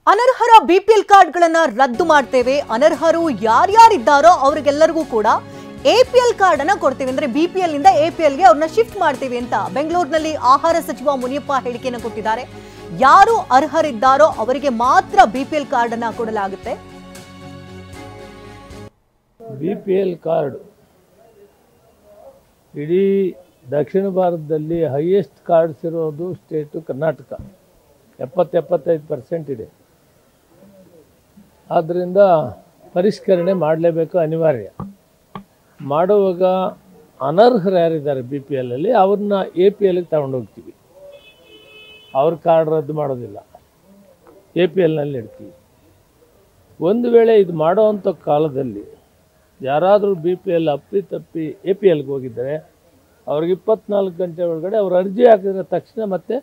ಅನರ್ಹರ BPL ಕಾರ್ಡ್ಗಳನ್ನ ರದ್ದು ಮಾಡ್ತೇವೆ. ಅನರ್ಹರು ಯಾರ್ಯಾರಿದ್ದಾರೋ ಅವರಿಗೆಲ್ಲರಿಗೂ ಕೂಡ ಎಪಿಎಲ್ ಕಾರ್ಡ್ ಅನ್ನ ಕೊಡ್ತೇವೆ. ಅಂದ್ರೆ ಬಿಪಿಎಲ್ ನಿಂದ ಎಪಿಎಲ್ ಗೆ ಅವ್ರನ್ನ ಶಿಫ್ಟ್ ಮಾಡ್ತೇವೆ ಅಂತ ಬೆಂಗಳೂರಿನಲ್ಲಿ ಆಹಾರ ಸಚಿವ ಮುನಿಯಪ್ಪ ಹೇಳಿಕೆಯನ್ನು ಕೊಟ್ಟಿದ್ದಾರೆ. ಯಾರು ಅರ್ಹರಿದ್ದಾರೋ ಅವರಿಗೆ ಮಾತ್ರ ಬಿಪಿಎಲ್ ಕಾರ್ಡ್ ಅನ್ನ ಕೊಡಲಾಗುತ್ತೆ. ಬಿಪಿಎಲ್ ಕಾರ್ಡ್ ಇಡೀ ದಕ್ಷಿಣ ಭಾರತದಲ್ಲಿ ಹೈಯೆಸ್ಟ್ ಕಾರ್ಡ್ಸ್ ಇರೋದು ಸ್ಟೇಟು ಕರ್ನಾಟಕ. 70-75% ಇದೆ. ಆದ್ದರಿಂದ ಪರಿಷ್ಕರಣೆ ಮಾಡಲೇಬೇಕು, ಅನಿವಾರ್ಯ. ಮಾಡುವಾಗ ಅನರ್ಹರು ಯಾರಿದ್ದಾರೆ ಬಿ ಪಿ ಎಲ್ ಅಲ್ಲಿ ಅವ್ರನ್ನ ಎ ಪಿ ಎಲ್ಗೆ ತಗೊಂಡೋಗ್ತೀವಿ. ಅವ್ರ ಕಾರ್ಡ್ ರದ್ದು ಮಾಡೋದಿಲ್ಲ, ಎ ಪಿ ಎಲ್ನಲ್ಲಿ ಇಡ್ತೀವಿ. ಒಂದು ವೇಳೆ ಇದು ಮಾಡೋವಂಥ ಕಾಲದಲ್ಲಿ ಯಾರಾದರೂ ಬಿ ಪಿ ಎಲ್ ಅಪ್ಪಿತಪ್ಪಿ ಎ ಪಿ ಎಲ್ಗೆ ಹೋಗಿದ್ದರೆ ಅವ್ರಿಗೆ 24 ಗಂಟೆ ಒಳಗಡೆ ಅವ್ರು ಅರ್ಜಿ ಹಾಕಿದ ತಕ್ಷಣ ಮತ್ತೆ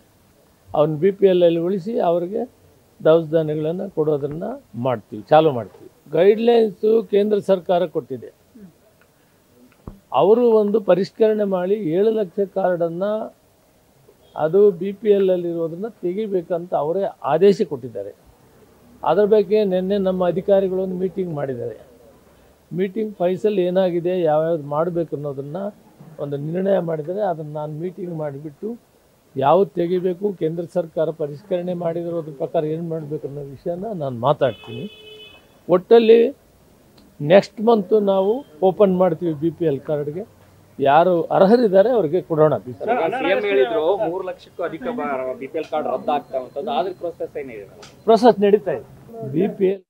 ಅವ್ನ ಬಿ ಪಿ ಎಲ್ಲಲ್ಲಿ ಉಳಿಸಿ ಅವ್ರಿಗೆ ದವಸ ಧಾನ್ಯಗಳನ್ನು ಕೊಡೋದನ್ನು ಚಾಲೂ ಮಾಡ್ತೀವಿ. ಗೈಡ್ಲೈನ್ಸು ಕೇಂದ್ರ ಸರ್ಕಾರ ಕೊಟ್ಟಿದೆ. ಅವರು ಒಂದು ಪರಿಷ್ಕರಣೆ ಮಾಡಿ 7 ಲಕ್ಷ ಕಾರ್ಡನ್ನು ಅದು ಬಿ ಪಿ ಎಲ್ಲಲ್ಲಿರೋದನ್ನು ತೆಗಿಬೇಕಂತ ಅವರೇ ಆದೇಶ ಕೊಟ್ಟಿದ್ದಾರೆ. ಅದರ ಬಗ್ಗೆ ನಿನ್ನೆ ನಮ್ಮ ಅಧಿಕಾರಿಗಳು ಒಂದು ಮೀಟಿಂಗ್ ಮಾಡಿದ್ದಾರೆ. ಮೀಟಿಂಗ್ ಫೈಸಲ್ ಏನಾಗಿದೆ, ಯಾವ್ಯಾವ್ದು ಮಾಡಬೇಕು ಅನ್ನೋದನ್ನು ಒಂದು ನಿರ್ಣಯ ಮಾಡಿದರೆ ಅದನ್ನು ನಾನು ಮೀಟಿಂಗ್ ಮಾಡಿಬಿಟ್ಟು ಯಾವುದು ತೆಗಿಬೇಕು, ಕೇಂದ್ರ ಸರ್ಕಾರ ಪರಿಷ್ಕರಣೆ ಮಾಡಿರೋದ್ರ ಪ್ರಕಾರ ಏನು ಮಾಡಬೇಕು ಅನ್ನೋ ವಿಷಯನ ನಾನು ಮಾತಾಡ್ತೀನಿ. ಒಟ್ಟಲ್ಲಿ ನೆಕ್ಸ್ಟ್ ಮಂತು ನಾವು ಓಪನ್ ಮಾಡ್ತೀವಿ ಬಿ ಪಿ ಎಲ್ ಕಾರ್ಡ್ಗೆ. ಯಾರು ಅರ್ಹರಿದ್ದಾರೆ ಅವ್ರಿಗೆ ಕೊಡೋಣ. ಸಿಎಂ ಹೇಳಿದ್ರು 3 ಲಕ್ಷಕ್ಕೂ ಅಧಿಕ ಬಿಪಿಎಲ್ ಕಾರ್ಡ್ ರದ್ದಾಗ್ತಾವಂತದ್ದು. ಆದ್ರೆ ಪ್ರೊಸೆಸ್ ಏನಿದೆ? ಪ್ರೊಸೆಸ್ ನಡೀತಾ ಇದೆ. B P L